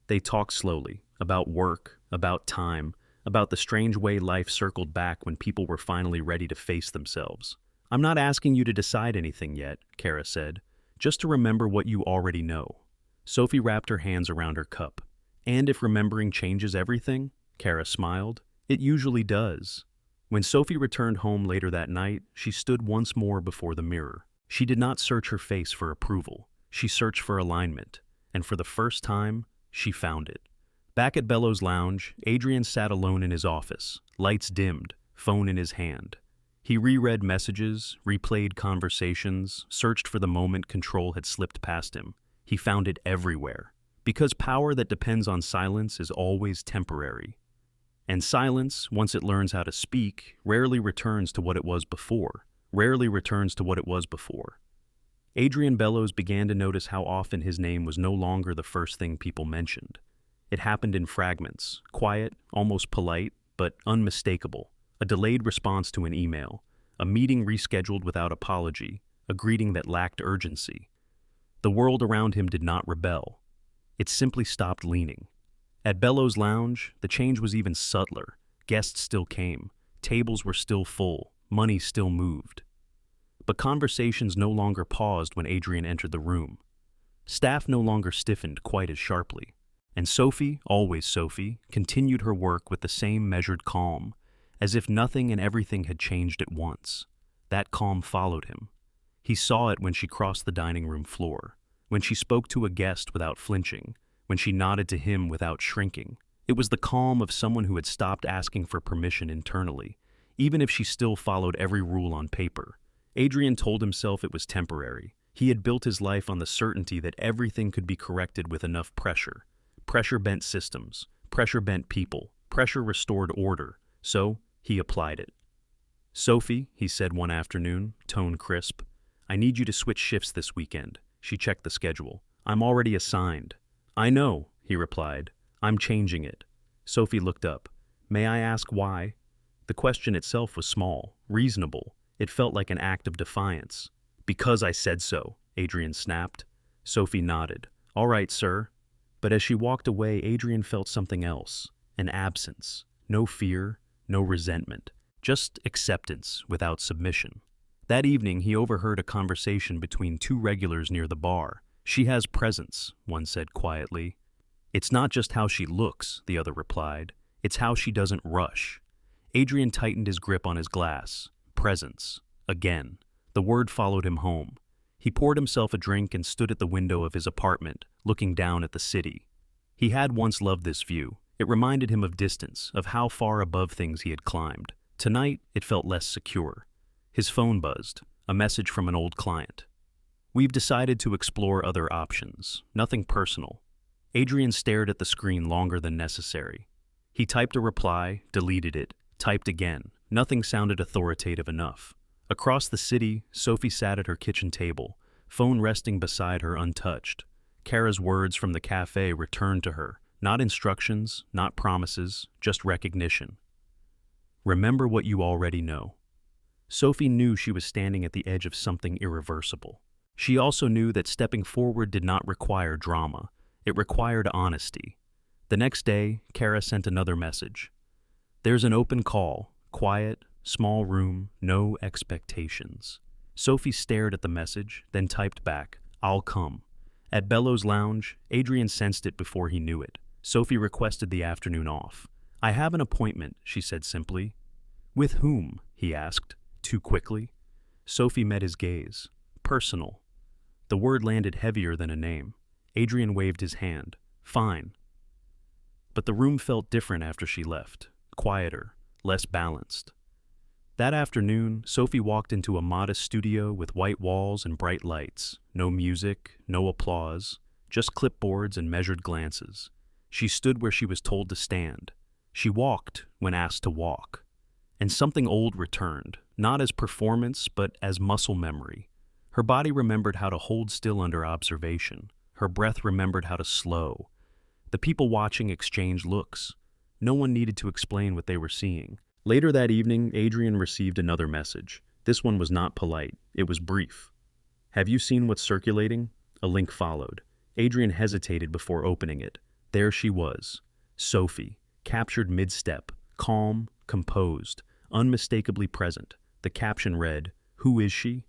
They talked slowly, about work, about time, about the strange way life circled back when people were finally ready to face themselves. "I'm not asking you to decide anything yet," Kara said. "Just to remember what you already know." Sophie wrapped her hands around her cup. "And if remembering changes everything?" Kara smiled. "It usually does." When Sophie returned home later that night, she stood once more before the mirror. She did not search her face for approval. She searched for alignment. And for the first time, she found it. Back at Bellows Lounge, Adrian sat alone in his office, lights dimmed, phone in his hand. He reread messages, replayed conversations, searched for the moment control had slipped past him. He found it everywhere. Because power that depends on silence is always temporary. And silence, once it learns how to speak, rarely returns to what it was before. Adrian Bellows began to notice how often his name was no longer the first thing people mentioned. It happened in fragments, quiet, almost polite, but unmistakable. A delayed response to an email, a meeting rescheduled without apology, a greeting that lacked urgency. The world around him did not rebel. It simply stopped leaning. At Bellows Lounge, the change was even subtler. Guests still came. Tables were still full. Money still moved. But conversations no longer paused when Adrian entered the room. Staff no longer stiffened quite as sharply. And Sophie, always Sophie, continued her work with the same measured calm, as if nothing and everything had changed at once. That calm followed him. He saw it when she crossed the dining room floor, when she spoke to a guest without flinching, when she nodded to him without shrinking. It was the calm of someone who had stopped asking for permission internally, even if she still followed every rule on paper. Adrian told himself it was temporary. He had built his life on the certainty that everything could be corrected with enough pressure. Pressure bent systems, pressure bent people, pressure restored order. So, he applied it. "Sophie," he said one afternoon, tone crisp, "I need you to switch shifts this weekend." She checked the schedule. "I'm already assigned." "I know," he replied. "I'm changing it." Sophie looked up. "May I ask why?" The question itself was small, reasonable. It felt like an act of defiance. "Because I said so," Adrian snapped. Sophie nodded. "All right, sir." But as she walked away, Adrian felt something else. An absence. No fear, no resentment. Just acceptance without submission. That evening, he overheard a conversation between two regulars near the bar. "She has presence," one said quietly. "It's not just how she looks," the other replied. "It's how she doesn't rush." Adrian tightened his grip on his glass. Presence. Again. The word followed him home. He poured himself a drink and stood at the window of his apartment, looking down at the city. He had once loved this view. It reminded him of distance, of how far above things he had climbed. Tonight, it felt less secure. His phone buzzed, a message from an old client. "We've decided to explore other options. Nothing personal." Adrian stared at the screen longer than necessary. He typed a reply, deleted it, typed again. Nothing sounded authoritative enough. Across the city, Sophie sat at her kitchen table, phone resting beside her untouched. Kara's words from the cafe returned to her. Not instructions, not promises, just recognition. "Remember what you already know." Sophie knew she was standing at the edge of something irreversible. She also knew that stepping forward did not require drama. It required honesty. The next day, Kara sent another message. "There's an open call, quiet, small room, no expectations." Sophie stared at the message, then typed back, "I'll come." At Bellows Lounge, Adrian sensed it before he knew it. Sophie requested the afternoon off. "I have an appointment," she said simply. "With whom?" he asked, too quickly. Sophie met his gaze. "Personal." The word landed heavier than a name. Adrian waved his hand. "Fine." but the room felt different after she left, quieter, less balanced. That afternoon, Sophie walked into a modest studio with white walls and bright lights. No music, no applause, just clipboards and measured glances. She stood where she was told to stand. She walked when asked to walk. And something old returned, not as performance, but as muscle memory. Her body remembered how to hold still under observation. Her breath remembered how to slow. The people watching exchanged looks. No one needed to explain what they were seeing. Later that evening, Adrian received another message. This one was not polite. It was brief. "Have you seen what's circulating?" A link followed. Adrian hesitated before opening it. There she was, Sophie, captured mid-step, calm, composed, unmistakably present. The caption read, "Who is she?"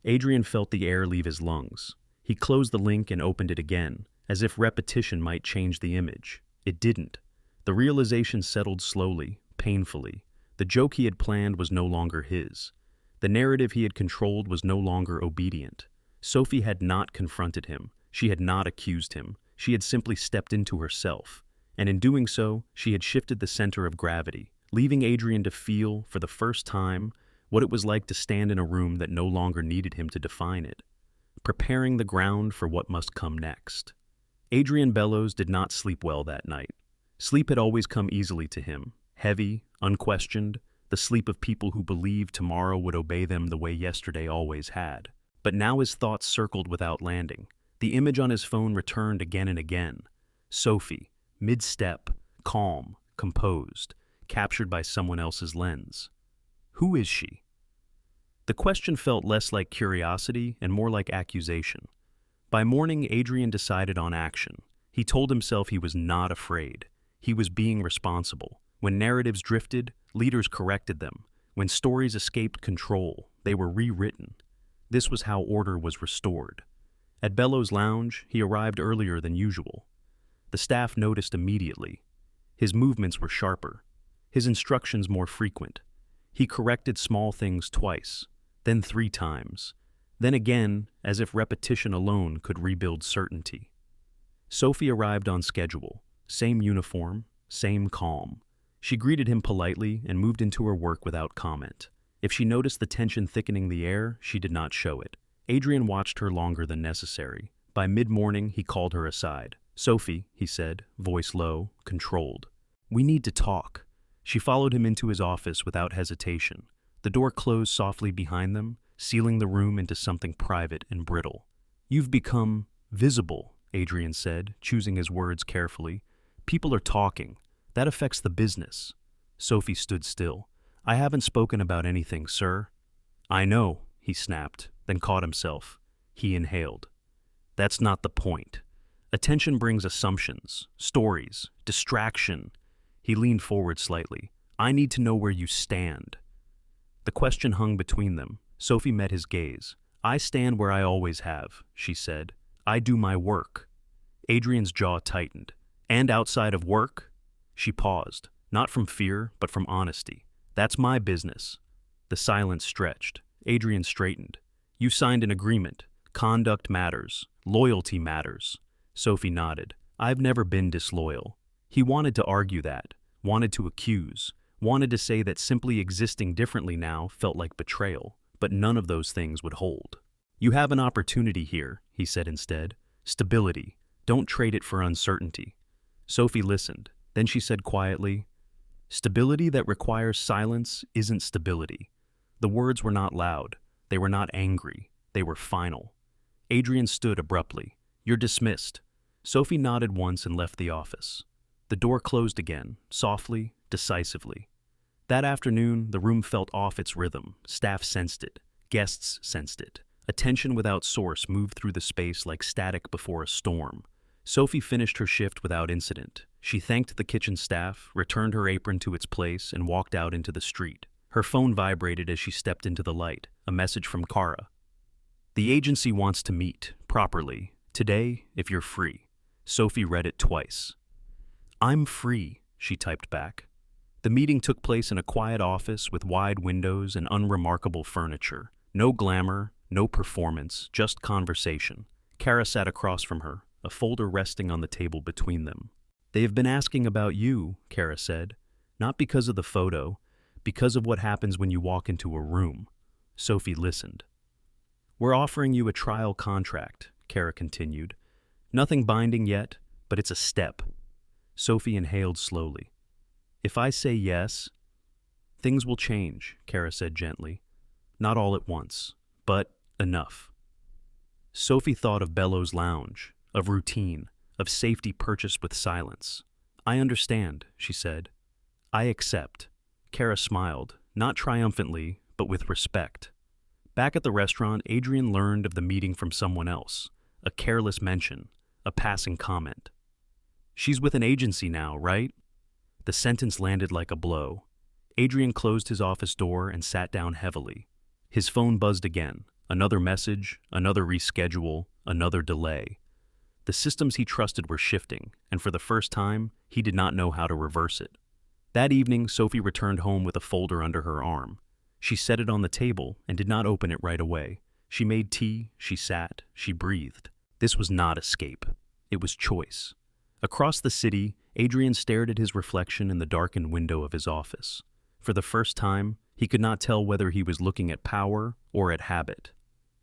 Adrian felt the air leave his lungs. He closed the link and opened it again, as if repetition might change the image. It didn't. The realization settled slowly, painfully. The joke he had planned was no longer his. The narrative he had controlled was no longer obedient. Sophie had not confronted him. She had not accused him. She had simply stepped into herself. And in doing so, she had shifted the center of gravity, leaving Adrian to feel, for the first time, what it was like to stand in a room that no longer needed him to define it, preparing the ground for what must come next. Adrian Bellows did not sleep well that night. Sleep had always come easily to him, heavy, unquestioned, the sleep of people who believed tomorrow would obey them the way yesterday always had. But now his thoughts circled without landing. The image on his phone returned again and again. Sophie, mid-step, calm, composed, captured by someone else's lens. Who is she? The question felt less like curiosity and more like accusation. By morning, Adrian decided on action. He told himself he was not afraid. He was being responsible. When narratives drifted, leaders corrected them. When stories escaped control, they were rewritten. This was how order was restored. At Bellows' lounge, he arrived earlier than usual. The staff noticed immediately. His movements were sharper, his instructions more frequent. He corrected small things twice, then 3 times, then again, as if repetition alone could rebuild certainty. Sophie arrived on schedule, same uniform, same calm. She greeted him politely and moved into her work without comment. If she noticed the tension thickening the air, she did not show it. Adrian watched her longer than necessary. By mid-morning, he called her aside. "Sophie," he said, voice low, controlled. "We need to talk." She followed him into his office without hesitation. The door closed softly behind them, sealing the room into something private and brittle. "You've become visible," Adrian said, choosing his words carefully. "People are talking. That affects the business." Sophie stood still. "I haven't spoken about anything, sir." "I know," he snapped, then caught himself. He inhaled. "That's not the point. Attention brings assumptions, stories, distraction." He leaned forward slightly. "I need to know where you stand." The question hung between them. Sophie met his gaze. "I stand where I always have," she said. "I do my work." Adrian's jaw tightened. "And outside of work?" She paused, not from fear, but from honesty. "That's my business." The silence stretched. Adrian straightened. "You signed an agreement. Conduct matters. Loyalty matters." Sophie nodded. "I've never been disloyal." He wanted to argue that, wanted to accuse, wanted to say that simply existing differently now felt like betrayal, but none of those things would hold. "You have an opportunity here," he said instead. "Stability. Don't trade it for uncertainty." Sophie listened. Then she said quietly, "Stability that requires silence isn't stability." The words were not loud. They were not angry. They were final. Adrian stood abruptly. "You're dismissed." Sophie nodded once and left the office. The door closed again, softly, decisively. That afternoon, the room felt off its rhythm. Staff sensed it. Guests sensed it. A tension without source moved through the space like static before a storm. Sophie finished her shift without incident. She thanked the kitchen staff, returned her apron to its place, and walked out into the street. Her phone vibrated as she stepped into the light, a message from Kara. "The agency wants to meet, properly, today, if you're free." Sophie read it twice. "I'm free," she typed back. The meeting took place in a quiet office with wide windows and unremarkable furniture. No glamour, no performance, just conversation. Kara sat across from her, a folder resting on the table between them. They have been asking about you, Kara said. Not because of the photo, because of what happens when you walk into a room. Sophie listened. We're offering you a trial contract, Kara continued. Nothing binding yet, but it's a step. Sophie inhaled slowly. If I say yes, things will change, Kara said gently. Not all at once, but enough. Sophie thought of Bellows Lounge, of routine, of safety purchased with silence. I understand, she said. I accept. Kara smiled, not triumphantly, but with respect. Back at the restaurant, Adrian learned of the meeting from someone else, a careless mention, a passing comment. She's with an agency now, right? The sentence landed like a blow. Adrian closed his office door and sat down heavily. His phone buzzed again. Another message, another reschedule, another delay. The systems he trusted were shifting, and for the first time, he did not know how to reverse it. That evening, Sophie returned home with a folder under her arm. She set it on the table and did not open it right away. She made tea, she sat, she breathed. This was not escape. It was choice. Across the city, Adrian stared at his reflection in the darkened window of his office. For the first time, he could not tell whether he was looking at power or at habit.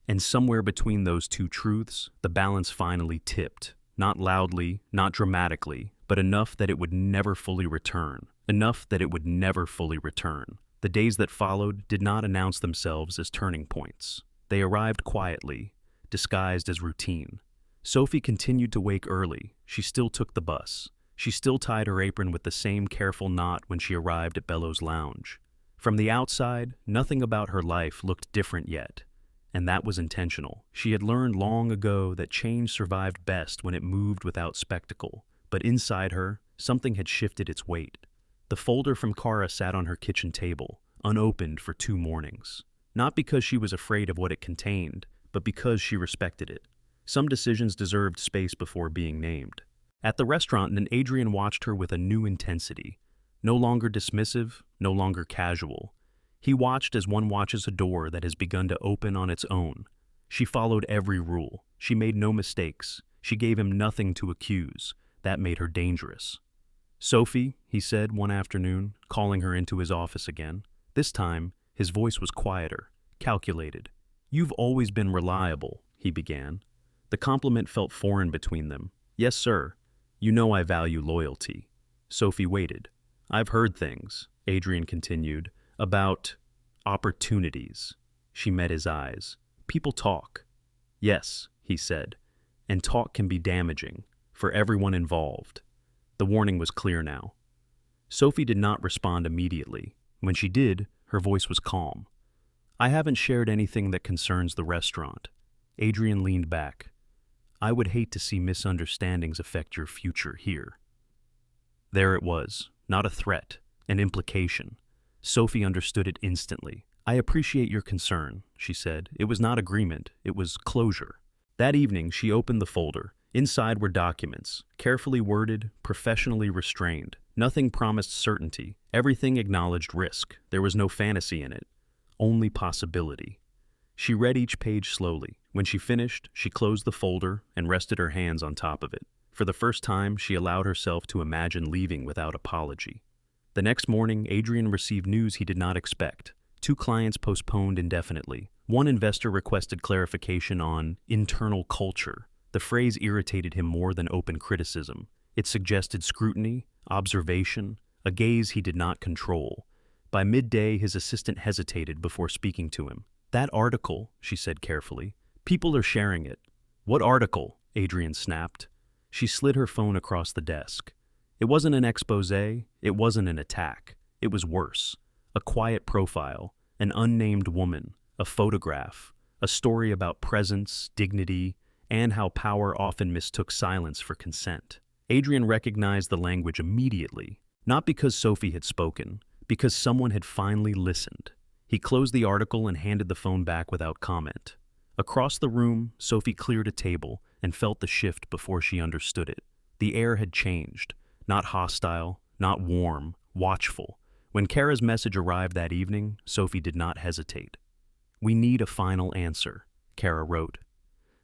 And somewhere between those two truths, the balance finally tipped. Not loudly, not dramatically, but enough that it would never fully return. Enough that it would never fully return. The days that followed did not announce themselves as turning points. They arrived quietly, disguised as routine. Sophie continued to wake early. She still took the bus. She still tied her apron with the same careful knot when she arrived at Bellows Lounge. From the outside, nothing about her life looked different yet. And that was intentional. She had learned long ago that change survived best when it moved without spectacle. But inside her, something had shifted its weight. The folder from Kara sat on her kitchen table, unopened for 2 mornings. Not because she was afraid of what it contained, but because she respected it. Some decisions deserved space before being named. At the restaurant, Adrian watched her with a new intensity. No longer dismissive, no longer casual. He watched as one watches a door that has begun to open on its own. She followed every rule. She made no mistakes. She gave him nothing to accuse. That made her dangerous. Sophie, he said one afternoon, calling her into his office again. This time, his voice was quieter, calculated. You've always been reliable, he began. The compliment felt foreign between them. Yes, sir. You know I value loyalty. Sophie waited. I've heard things, Adrian continued, about opportunities. She met his eyes. People talk. Yes, he said, and talk can be damaging for everyone involved. The warning was clear now. Sophie did not respond immediately. When she did, her voice was calm. I haven't shared anything that concerns the restaurant. Adrian leaned back. I would hate to see misunderstandings affect your future here. There it was, not a threat, an implication. Sophie understood it instantly. I appreciate your concern, she said. It was not agreement, it was closure. That evening, she opened the folder. Inside were documents, carefully worded, professionally restrained. Nothing promised certainty. Everything acknowledged risk. There was no fantasy in it, only possibility. She read each page slowly. When she finished, she closed the folder and rested her hands on top of it. For the first time, she allowed herself to imagine leaving without apology. The next morning, Adrian received news he did not expect. 2 clients postponed indefinitely. One investor requested clarification on internal culture. The phrase irritated him more than open criticism. It suggested scrutiny, observation, a gaze he did not control. By midday, his assistant hesitated before speaking to him. That article, she said carefully. People are sharing it. What article? Adrian snapped. She slid her phone across the desk. It wasn't an expose, it wasn't an attack. It was worse. A quiet profile, an unnamed woman, a photograph, a story about presence, dignity, and how power often mistook silence for consent. Adrian recognized the language immediately, not because Sophie had spoken, because someone had finally listened. He closed the article and handed the phone back without comment. Across the room, Sophie cleared a table and felt the shift before she understood it. The air had changed, not hostile, not warm, watchful. When Kara's message arrived that evening, Sophie did not hesitate. We need a final answer, Kara wrote.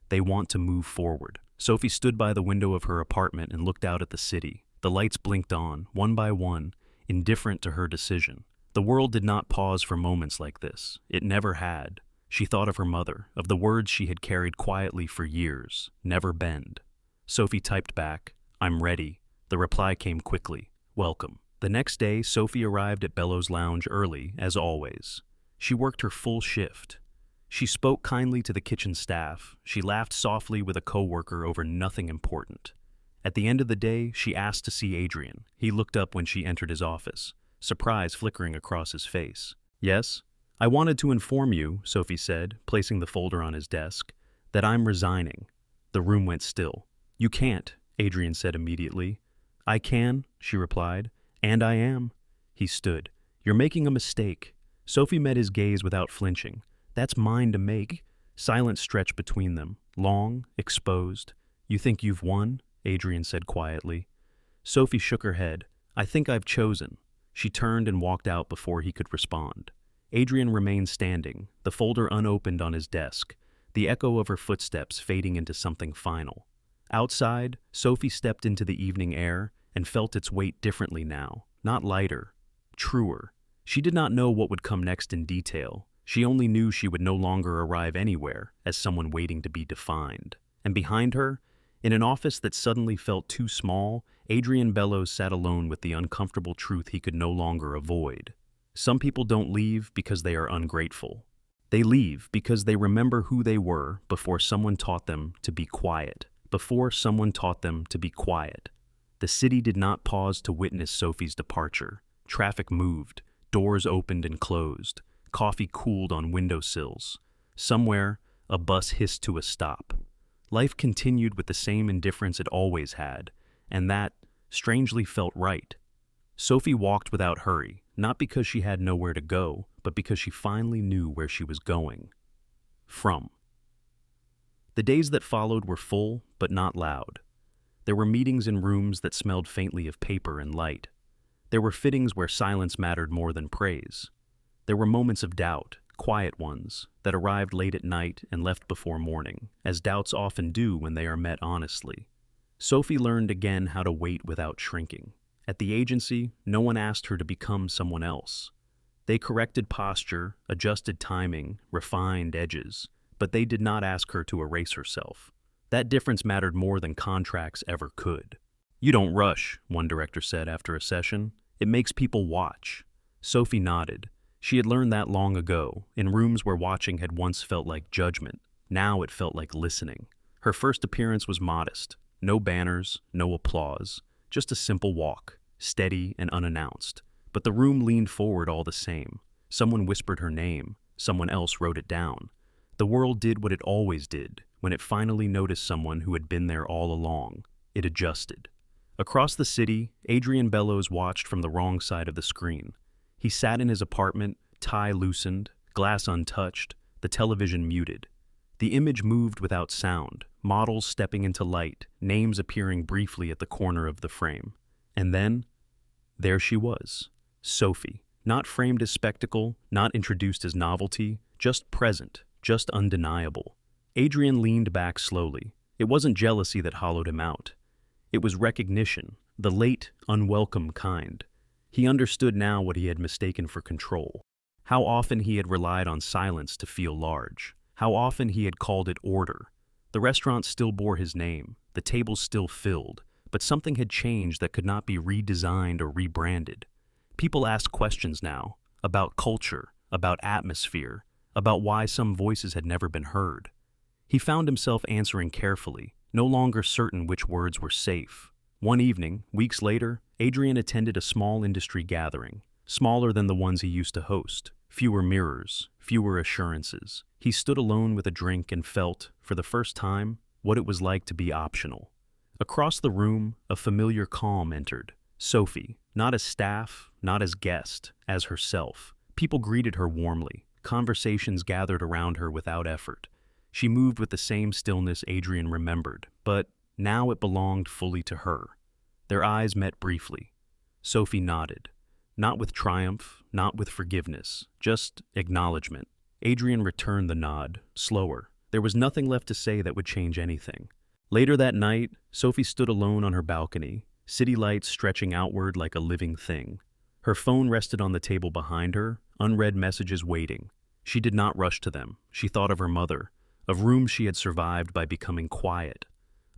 They want to move forward. Sophie stood by the window of her apartment and looked out at the city. The lights blinked on, one by one, indifferent to her decision. The world did not pause for moments like this. It never had. She thought of her mother, of the words she had carried quietly for years, never bend. Sophie typed back, "I'm ready." The reply came quickly, "Welcome." The next day, Sophie arrived at Bellows Lounge early, as always. She worked her full shift. She spoke kindly to the kitchen staff. She laughed softly with a coworker over nothing important. At the end of the day, she asked to see Adrian. He looked up when she entered his office, surprise flickering across his face. "Yes? I wanted to inform you," Sophie said, placing the folder on his desk, "that I'm resigning." The room went still. "You can't," Adrian said immediately. "I can," she replied, "and I am." He stood. "You're making a mistake." Sophie met his gaze without flinching. "That's mine to make." Silence stretched between them, long, exposed. "You think you've won?" Adrian said quietly. Sophie shook her head. "I think I've chosen." She turned and walked out before he could respond. Adrian remained standing, the folder unopened on his desk, the echo of her footsteps fading into something final. Outside, Sophie stepped into the evening air and felt its weight differently now, not lighter, truer. She did not know what would come next in detail. She only knew she would no longer arrive anywhere as someone waiting to be defined. And behind her, in an office that suddenly felt too small, Adrian Bellows sat alone with the uncomfortable truth he could no longer avoid. Some people don't leave because they are ungrateful. They leave because they remember who they were before someone taught them to be quiet. Before someone taught them to be quiet. The city did not pause to witness Sophie's departure. Traffic moved, doors opened and closed, coffee cooled on windowsills. Somewhere, a bus hissed to a stop. Life continued with the same indifference it always had, and that, strangely, felt right. Sophie walked without hurry, not because she had nowhere to go, but because she finally knew where she was going. From. The days that followed were full, but not loud. There were meetings in rooms that smelled faintly of paper and light. There were fittings where silence mattered more than praise. There were moments of doubt, quiet ones, that arrived late at night and left before morning, as doubts often do when they are met honestly. Sophie learned again how to wait without shrinking. At the agency, no one asked her to become someone else. They corrected posture, adjusted timing, refined edges, but they did not ask her to erase herself. That difference mattered more than contracts ever could. "You don't rush," one director said after a session. "It makes people watch." Sophie nodded. She had learned that long ago, in rooms where watching had once felt like judgment. Now it felt like listening. Her first appearance was modest. No banners, no applause. Just a simple walk, steady and unannounced. But the room leaned forward all the same. Someone whispered her name. Someone else wrote it down. The world did what it always did. When it finally noticed someone who had been there all along, it adjusted. Across the city, Adrian Bellows watched from the wrong side of the screen. He sat in his apartment, tie loosened, glass untouched, the television muted. The image moved without sound, models stepping into light, names appearing briefly at the corner of the frame. And then, there she was, Sophie, not framed as spectacle, not introduced as novelty, just present, just undeniable. Adrian leaned back slowly. It wasn't jealousy that hollowed him out. It was recognition, the late, unwelcome kind. He understood now what he had mistaken for control. How often he had relied on silence to feel large. How often he had called it order. The restaurant still bore his name. The tables still filled. But something had changed that could not be redesigned or rebranded. People asked questions now, about culture, about atmosphere, about why some voices had never been heard. He found himself answering carefully, no longer certain which words were safe. One evening, weeks later, Adrian attended a small industry gathering, smaller than the ones he used to host. Fewer mirrors, fewer assurances. He stood alone with a drink and felt, for the first time, what it was like to be optional. Across the room, a familiar calm entered. Sophie, not as staff, not as guest, as herself. People greeted her warmly. Conversations gathered around her without effort. She moved with the same stillness Adrian remembered, but now it belonged fully to her. Their eyes met briefly. Sophie nodded. Not with triumph, not with forgiveness, just acknowledgement. Adrian returned the nod, slower. There was nothing left to say that would change anything. Later that night, Sophie stood alone on her balcony. city lights stretching outward like a living thing. Her phone rested on the table behind her, unread messages waiting. She did not rush to them. She thought of her mother, of rooms she had survived by becoming quiet,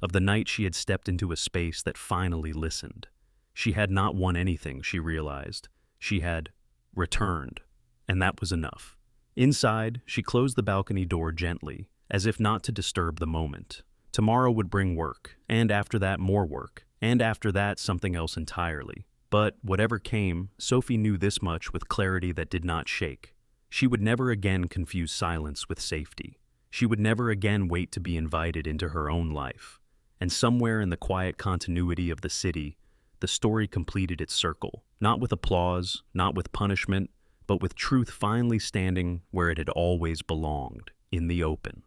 of the night she had stepped into a space that finally listened. She had not won anything, she realized. She had returned, and that was enough. Inside, she closed the balcony door gently, as if not to disturb the moment. Tomorrow would bring work, and after that more work, and after that something else entirely. But whatever came, Sophie knew this much with clarity that did not shake. She would never again confuse silence with safety. She would never again wait to be invited into her own life. And somewhere in the quiet continuity of the city, the story completed its circle, not with applause, not with punishment, but with truth finally standing where it had always belonged, in the open.